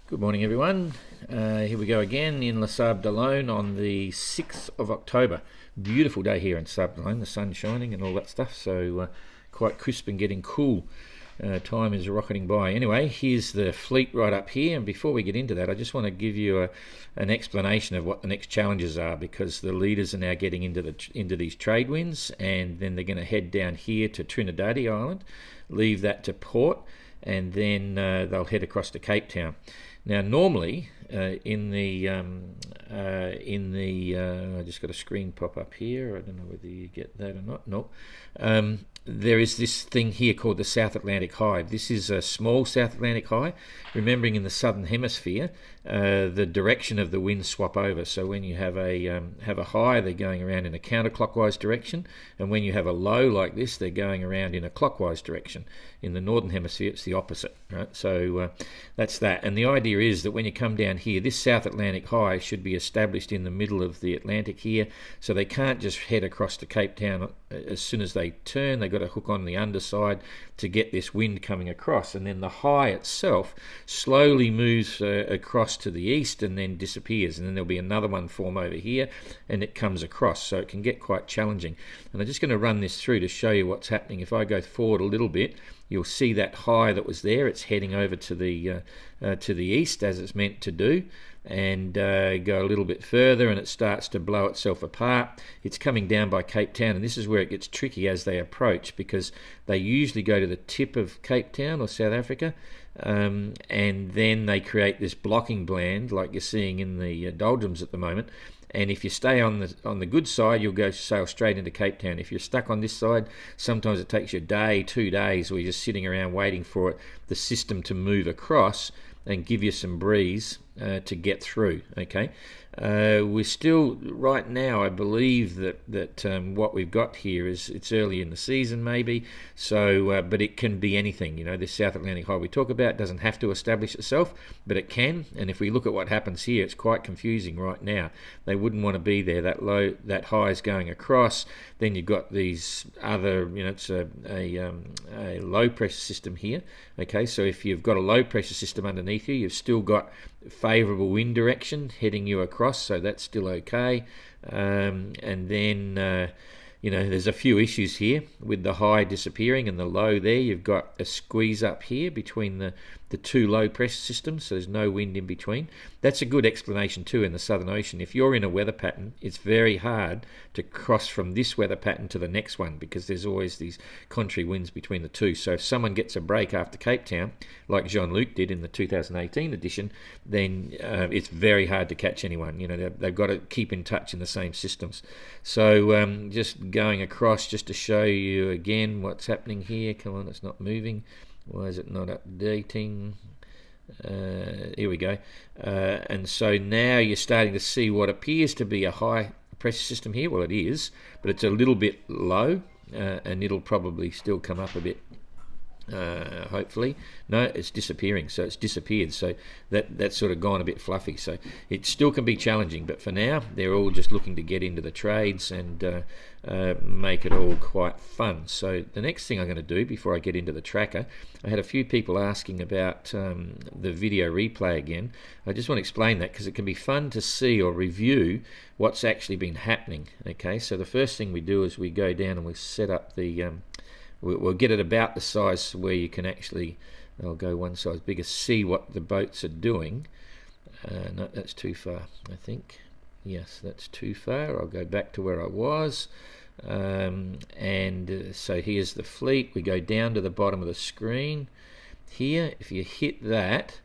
Good morning, everyone. Here we go again in Les Sables d'Olonne on the 6th of October. Beautiful day here in Sables d'Olonne, the sun shining and all that stuff, so quite crisp and getting cool. Time is rocketing by. Anyway, here's the fleet right up here, and before we get into that, I just want to give you an explanation of what the next challenges are, because the leaders are now getting into these trade winds, and then they're going to head down here to Trinidad Island, leave that to port, and then they'll head across to Cape Town. Now, normally I just got a screen pop up here. I don't know whether you get that or not. No. There is this thing here called the South Atlantic High. This is a small South Atlantic High. Remembering in the southern hemisphere, the direction of the winds swap over. So when you have a high, they're going around in a counterclockwise direction, and when you have a low like this, they're going around in a clockwise direction. In the northern hemisphere, it's the opposite, right? So that's that. And the idea is that when you come down here, this South Atlantic High should be established in the middle of the Atlantic here, so they can't just head across to Cape Town as soon as they turn. They've got to hook on the underside to get this wind coming across, and then the high itself slowly moves across to the east and then disappears, and then there'll be another one form over here and it comes across, so it can get quite challenging. And I'm just going to run this through to show you what's happening. If I go forward a little bit, you'll see that high that was there. It's heading over to the east, as it's meant to do, and go a little bit further, and it starts to blow itself apart. It's coming down by Cape Town, and this is where it gets tricky as they approach, because they usually go to the tip of Cape Town or South Africa, and then they create this blocking band like you're seeing in the doldrums at the moment. And if you stay on the good side, you'll go sail straight into Cape Town. If you're stuck on this side, sometimes it takes you a day, 2 days, or you're just sitting around waiting for the system to move across and give you some breeze to get through. Okay, we're still right now, I believe that what we've got here is it's early in the season maybe, so but it can be anything. You know, this South Atlantic High we talk about doesn't have to establish itself, but it can. And if we look at what happens here, it's quite confusing right now. They wouldn't want to be there. That high is going across, then you've got these other, it's a low pressure system here. Okay, so if you've got a low pressure system underneath you, you've still got favourable wind direction heading you across, so that's still okay. And then there's a few issues here with the high disappearing and the low there. You've got a squeeze up here between the two low pressure systems, so there's no wind in between. That's a good explanation too in the Southern Ocean. If you're in a weather pattern, it's very hard to cross from this weather pattern to the next one, because there's always these contrary winds between the two. So if someone gets a break after Cape Town, like Jean-Luc did in the 2018 edition, then it's very hard to catch anyone. They've got to keep in touch in the same systems. So just going across just to show you again what's happening here. Come on, it's not moving. Why is it not updating? Here we go. And so now you're starting to see what appears to be a high pressure system here. Well, it is, but it's a little bit low, and it'll probably still come up a bit. Hopefully. No, it's disappearing, so it's disappeared, so that's sort of gone a bit fluffy. So it still can be challenging, but for now they're all just looking to get into the trades and make it all quite fun. So the next thing I'm going to do before I get into the tracker, I had a few people asking about the video replay again. I just want to explain that because it can be fun to see or review what's actually been happening. Okay, so the first thing we do is we go down and we set up the we'll get it about the size where you can actually, I'll go one size bigger, see what the boats are doing. No, that's too far, I think. Yes, that's too far. I'll go back to where I was. So here's the fleet. We go down to the bottom of the screen. Here, if you hit that,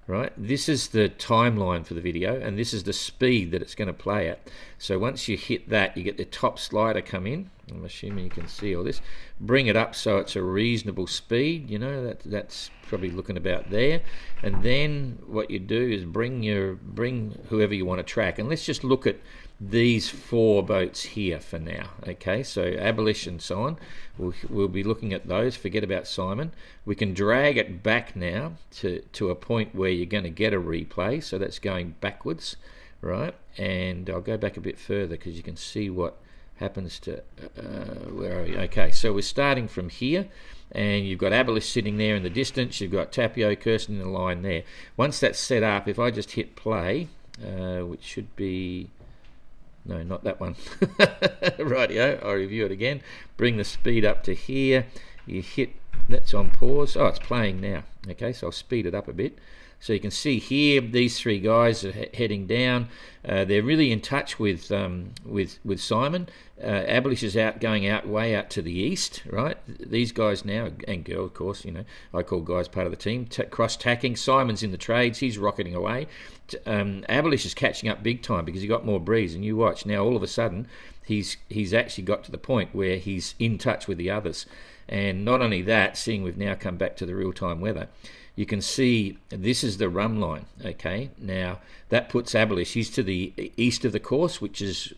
right, this is the timeline for the video, and this is the speed that it's going to play at. So once you hit that, you get the top slider come in. I'm assuming you can see all this. Bring it up so it's a reasonable speed. That's probably looking about there. And then what you do is bring whoever you want to track. And let's just look at these 4 boats here for now. Okay, so Abilus and so on. We'll be looking at those. Forget about Simon. We can drag it back now to a point where you're going to get a replay. So that's going backwards, right? And I'll go back a bit further because you can see what happens to, where are we? Okay, so we're starting from here, and you've got Abilus sitting there in the distance, you've got Tapio, Kirsten in the line there. Once that's set up, if I just hit play, which should be, no, not that one. Rightio, I'll review it again. Bring the speed up to here. You hit, that's on pause. Oh, it's playing now. Okay, so I'll speed it up a bit. So you can see here, these three guys are heading down. They're really in touch with Simon. Abilus is going way out to the east, right? These guys now, and girl, of course, I call guys part of the team, cross-tacking. Simon's in the trades. He's rocketing away. Abilus is catching up big time because he got more breeze. And you watch, now all of a sudden, he's actually got to the point where he's in touch with the others. And not only that, seeing we've now come back to the real-time weather, you can see this is the rum line. Okay, now that puts Abilus, he's to the east of the course, which is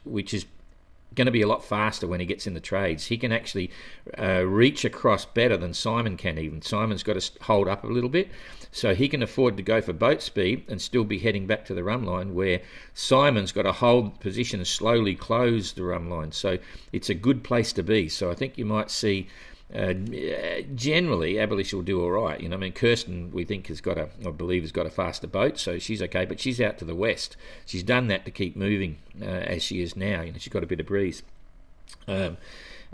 going to be a lot faster when he gets in the trades. He can actually reach across better than Simon can even. Simon's got to hold up a little bit, so he can afford to go for boat speed and still be heading back to the rum line, where Simon's got to hold position and slowly close the rum line. So it's a good place to be. So I think you might see generally Abilus will do all right. I mean, Kirsten, we think has got I believe has got a faster boat, so she's okay, but she's out to the west. She's done that to keep moving as she is now. She's got a bit of breeze. So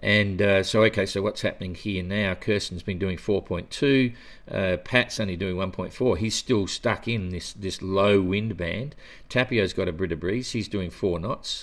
what's happening here now? Kirsten's been doing 4.2. Pat's only doing 1.4. He's still stuck in this low wind band. Tapio's got a bit of breeze. He's doing 4 knots.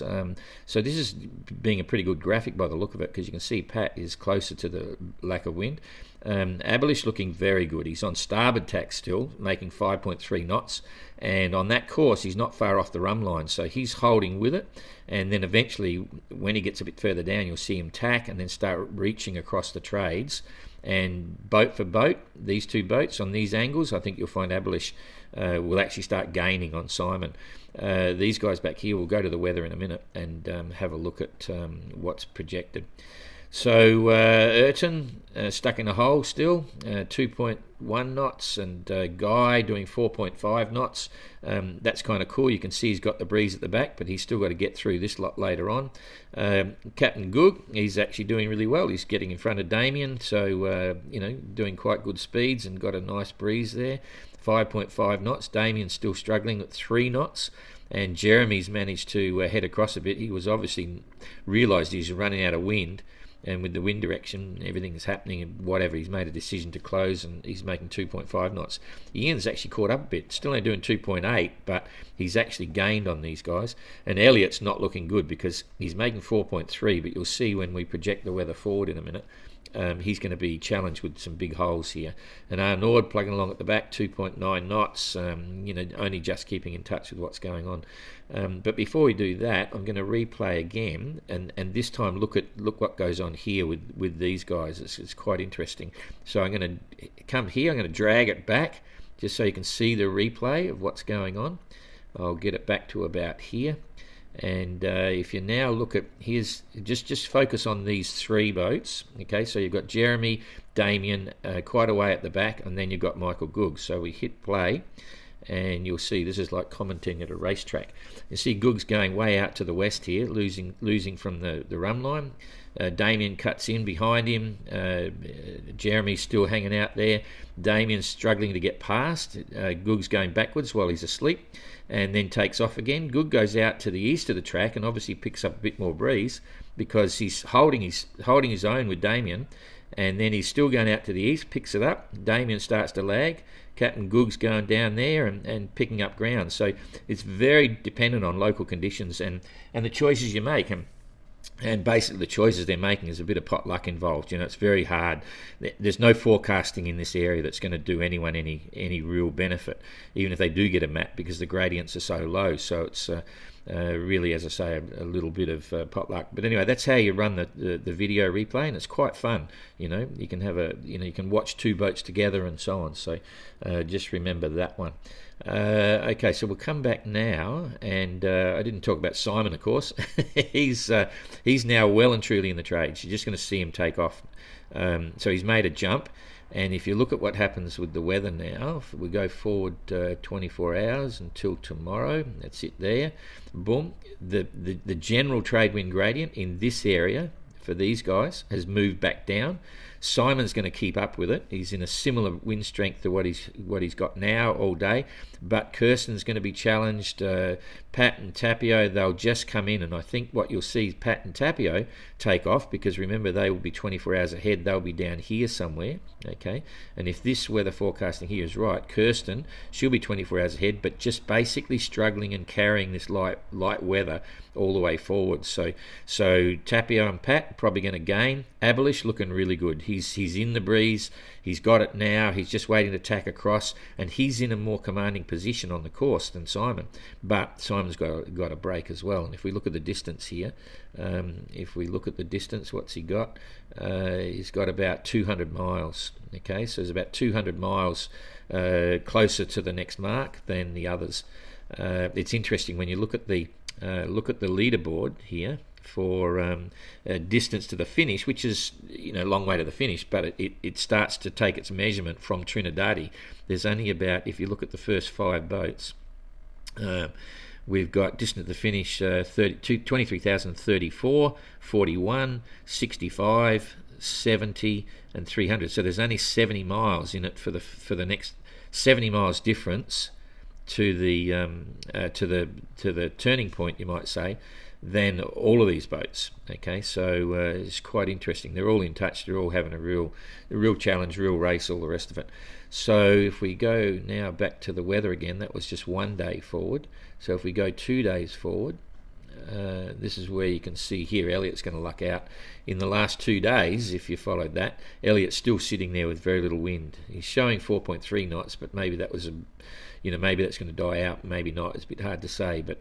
So this is being a pretty good graphic by the look of it, because you can see Pat is closer to the lack of wind. Abilus looking very good. He's on starboard tack still, making 5.3 knots. And on that course, he's not far off the rum line. So he's holding with it. And then eventually, when he gets a bit further down, you'll see him tack and then start reaching across the trades. And boat for boat, these two boats on these angles, I think you'll find Abilus will actually start gaining on Simon. These guys back here will go to the weather in a minute and have a look at what's projected. So Urton stuck in a hole still, 2.1 knots, and Guy doing 4.5 knots. That's kind of cool. You can see he's got the breeze at the back, but he's still got to get through this lot later on. Captain Goog, he's actually doing really well. He's getting in front of Damien, so doing quite good speeds and got a nice breeze there. 5.5 knots. Damien's still struggling at 3 knots. And Jeremy's managed to head across a bit. He was obviously realised he's running out of wind. And with the wind direction, everything is happening and whatever, he's made a decision to close and he's making 2.5 knots. Ian's actually caught up a bit, still only doing 2.8, but he's actually gained on these guys. And Elliot's not looking good because he's making 4.3, but you'll see when we project the weather forward in a minute, he's going to be challenged with some big holes here. And Arnaud plugging along at the back, 2.9 knots, only just keeping in touch with what's going on. But before we do that, I'm going to replay again, and this time look what goes on here with these guys. It's quite interesting. So I'm going to come here, I'm going to drag it back just so you can see the replay of what's going on. I'll get it back to about here. And if you now look at, here's, just focus on these 3 boats. Okay, so you've got Jeremy, Damien, quite a way at the back, and then you've got Michael Goog. So we hit play, and you'll see this is like commenting at a racetrack. You see Goog's going way out to the west here, losing from the rum line. Damien cuts in behind him. Jeremy's still hanging out there. Damien's struggling to get past. Goog's going backwards while he's asleep, and then takes off again. Goog goes out to the east of the track and obviously picks up a bit more breeze because he's holding his own with Damien, and then he's still going out to the east, picks it up. Damien starts to lag. Captain Goog's going down there and picking up ground. So it's very dependent on local conditions and the choices you make. And basically the choices they're making is a bit of pot luck involved. It's very hard. There's no forecasting in this area that's going to do anyone any real benefit, even if they do get a map, because the gradients are so low. So it's really, as I say, a little bit of pot luck. But anyway, that's how you run the video replay, and it's quite fun. You can have you can watch 2 boats together and so on. So just remember that one. Okay, so we'll come back now, and I didn't talk about Simon, of course. He's now well and truly in the trades. You're just going to see him take off. So he's made a jump. And if you look at what happens with the weather now, if we go forward 24 hours until tomorrow, that's it there, boom, the general trade wind gradient in this area for these guys has moved back down. Simon's going to keep up with it. He's in a similar wind strength to what he's got now all day, but Kirsten's going to be challenged. Pat and Tapio, they'll just come in, and I think what you'll see is Pat and Tapio take off, because remember, they will be 24 hours ahead. They'll be down here somewhere, okay? And if this weather forecasting here is right, Kirsten, she'll be 24 hours ahead, but just basically struggling and carrying this light weather all the way forward. So Tapio and Pat probably going to gain. Abilus looking really good. He's in the breeze. He's got it now. He's just waiting to tack across, and he's in a more commanding position on the course than Simon. But Simon's got a break as well. And if we look at the distance here, what's he got? He's got about 200 miles. Okay, so there's about 200 miles closer to the next mark than the others. It's interesting when you look at the leaderboard here for distance to the finish, which is a long way to the finish, but it starts to take its measurement from Trinidadi. There's only about, if you look at the first 5 boats, we've got distance to the finish 23,034, 41, 65, 70, and 300. So there's only 70 miles in it for the next 70 miles difference to the turning point, you might say, than all of these boats. Okay, so it's quite interesting. They're all in touch. They're all having a real challenge, real race, all the rest of it. So if we go now back to the weather again, that was just 1 day forward. So if we go 2 days forward, this is where you can see here Elliot's going to luck out. In the last 2 days, if you followed that, Elliot's still sitting there with very little wind. He's showing 4.3 knots, but maybe that was maybe that's going to die out, maybe not. It's a bit hard to say, but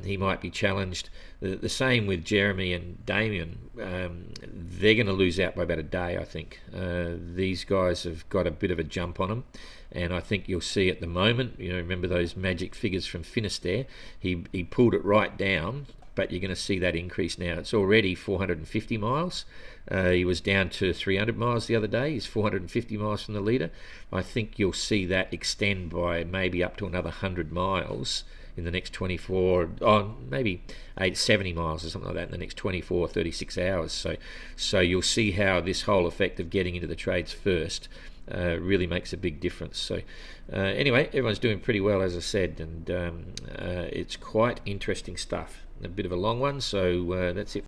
he might be challenged. The same with Jeremy and Damien. They're going to lose out by about a day, I think. These guys have got a bit of a jump on them, and I think you'll see at the moment, remember those magic figures from Finisterre? He pulled it right down, but you're going to see that increase now. It's already 450 miles. He was down to 300 miles the other day. He's 450 miles from the leader. I think you'll see that extend by maybe up to another 100 miles in the next maybe 70 miles or something like that in the next 24, 36 hours. So you'll see how this whole effect of getting into the trades first really makes a big difference. So anyway, everyone's doing pretty well, as I said, and it's quite interesting stuff. A bit of a long one, so that's it.